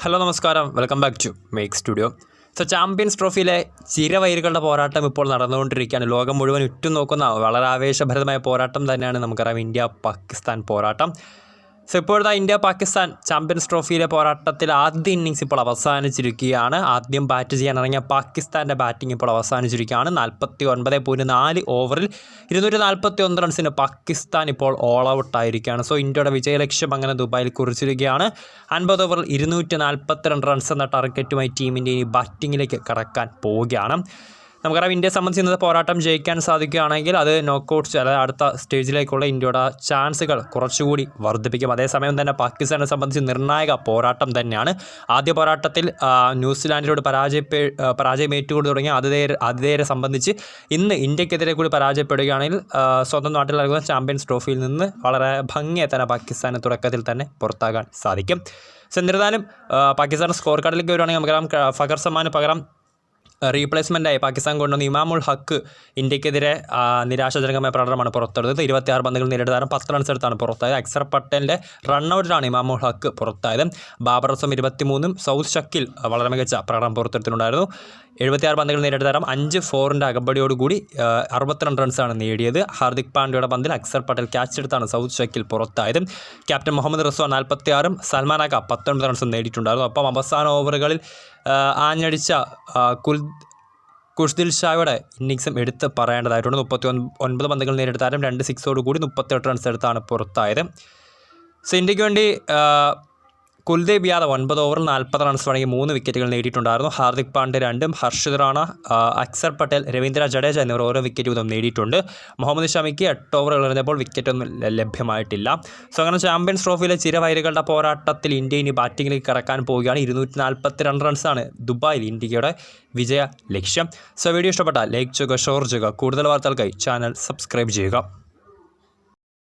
Hello നമസ്കാരം, welcome back to make studio. Champions ട്രോഫിയിലെ ചിരവൈരികളുടെ പോരാട്ടം ഇപ്പോൾ നടന്നുകൊണ്ടിരിക്കുകയാണ്. ലോകം മുഴുവൻ ഉറ്റുനോക്കുന്ന വളരെ ആവേശഭരിതമായ പോരാട്ടം തന്നെയാണ് നമുക്കറിയാം ഇന്ത്യ പാകിസ്ഥാൻ പോരാട്ടം. ഇപ്പോഴത്തെ ഇന്ത്യ പാകിസ്ഥാൻ ചാമ്പ്യൻസ് ട്രോഫിയിലെ പോരാട്ടത്തിൽ ആദ്യ ഇന്നിങ്സ് ഇപ്പോൾ അവസാനിച്ചിരിക്കുകയാണ്. ആദ്യം ബാറ്റ് ചെയ്യാൻ ഇറങ്ങിയ പാകിസ്ഥാൻ്റെ ബാറ്റിംഗ് ഇപ്പോൾ അവസാനിച്ചിരിക്കുകയാണ്. 49.4 ഓവറിൽ 241 റൺസിന് പാകിസ്ഥാൻ ഇപ്പോൾ ഓൾ ഔട്ടായിരിക്കുകയാണ്. ഇന്ത്യയുടെ വിജയലക്ഷ്യം അങ്ങനെ ദുബായിൽ കുറിച്ചിരിക്കുകയാണ്. 50 ഓവറിൽ 242 റൺസ് എന്ന ടാർഗറ്റുമായി ടീമിൻ്റെ ഇനി ബാറ്റിങ്ങിലേക്ക് കടക്കാൻ പോവുകയാണ്. നമുക്കറിയാം ഇന്ത്യയെ സംബന്ധിച്ച് ഇന്നത്തെ പോരാട്ടം ജയിക്കാൻ സാധിക്കുകയാണെങ്കിൽ അത് നോക്കൗട്ട്സ് അതായത് അടുത്ത സ്റ്റേജിലേക്കുള്ള ഇന്ത്യയുടെ ചാൻസുകൾ കുറച്ചുകൂടി വർദ്ധിപ്പിക്കും. അതേസമയം തന്നെ പാകിസ്ഥാനെ സംബന്ധിച്ച് നിർണായക പോരാട്ടം തന്നെയാണ്. ആദ്യ പോരാട്ടത്തിൽ ന്യൂസിലാൻഡിനോട് പരാജയമേറ്റുകൊണ്ട് തുടങ്ങിയ ആതിഥേയരെ സംബന്ധിച്ച് ഇന്ന് ഇന്ത്യക്കെതിരെ കൂടി പരാജയപ്പെടുകയാണെങ്കിൽ സ്വന്തം നാട്ടിൽ നടക്കുന്ന ചാമ്പ്യൻസ് ട്രോഫിയിൽ നിന്ന് വളരെ ഭംഗിയായി തന്നെ പാകിസ്ഥാന് തുടക്കത്തിൽ തന്നെ പുറത്താകാൻ സാധിക്കും. എന്നിരുന്നാലും പാകിസ്ഥാൻ സ്കോർ കാർഡിലേക്ക് വരുവാണെങ്കിൽ നമുക്കറിയാം ഫഖർ സമാന് പകരം റീപ്ലേസ്മെൻറ്റായി പാകിസ്ഥാൻ കൊണ്ടുവന്ന ഇമാമുൽ ഹക്ക് ഇന്ത്യക്കെതിരെ നിരാശാജനകമായ പ്രകടനമാണ് പുറത്തെടുത്തത്. 26 പന്തുകൾ നേരിട്ട് താരം 10 റൺസ് എടുത്താണ് പുറത്തായത്. അക്സർ പട്ടേലിൻ്റെ റണ്ണൗട്ടിലാണ് ഇമാമുൽ ഹക്ക് പുറത്തായത്. ബാബർ അസം 23 സൗദ് ഷക്കിൽ വളരെ മികച്ച പ്രകടനം പുറത്തെടുത്തിട്ടുണ്ടായിരുന്നു. 76 പന്തുകൾ നേരിട്ട് താരം 5 ഫോറിൻ്റെ അകമ്പടിയോടുകൂടി 62 റൺസാണ് നേടിയത്. ഹാർദിക് പാണ്ഡ്യയുടെ പന്തിൽ അക്സർ പട്ടേൽ ക്യാച്ച് എടുത്താണ് സൗദ് ഷക്കിൽ പുറത്തായത്. ക്യാപ്റ്റൻ മുഹമ്മദ് റിസ്വാൻ 46 സൽമാൻ അക്ക 19 റൺസ് നേടിയിട്ടുണ്ടായിരുന്നു. ഒപ്പം അവസാന ഓവറുകളിൽ ആഞ്ഞടിച്ച കുഷ്ദിൽ ഷായുടെ ഇന്നിങ്സും എടുത്ത് പറയേണ്ടതായിട്ടുണ്ട്. 39 പന്തുകൾ നേരിട്ട് താരം 2 സിക്സോടുകൂടി 38 റൺസ് എടുത്താണ് പുറത്തായത്. ഇന്ത്യക്ക് വേണ്ടി കുൽദീപ് യാദവ് 9 ഓവറിൽ 40 റൺസ് വഴങ്ങി 3 വിക്കറ്റുകൾ നേടിയിട്ടുണ്ടായിരുന്നു. ഹാർദിക് പാണ്ഡ്യ 2, ഹർഷിത് റാണ, അക്സർ പട്ടേൽ, രവീന്ദ്ര ജഡേജ എന്നിവർ ഓരോ വിക്കറ്റ് വീതം നേടിയിട്ടുണ്ട്. മുഹമ്മദ് ഷമിക്ക് 8 ഓവറുകൾ എറിഞ്ഞപ്പോൾ വിക്കറ്റൊന്നും ലഭ്യമായിട്ടില്ല. അങ്ങനെ ചാമ്പ്യൻസ് ട്രോഫിയിലെ ചിരവൈരികളുടെ പോരാട്ടത്തിൽ ഇന്ത്യ ഇനി ബാറ്റിങ്ങിലേക്ക് കടക്കാൻ പോവുകയാണ്. 242 റൺസാണ് ദുബായിൽ ഇന്ത്യയുടെ വിജയ ലക്ഷ്യം. വീഡിയോ ഇഷ്ടപ്പെട്ടാൽ ലൈക്ക് ചെയ്യുക, ഷെയർ ചെയ്യുക. കൂടുതൽ വാർത്തകൾക്കായി ചാനൽ സബ്സ്ക്രൈബ് ചെയ്യുക.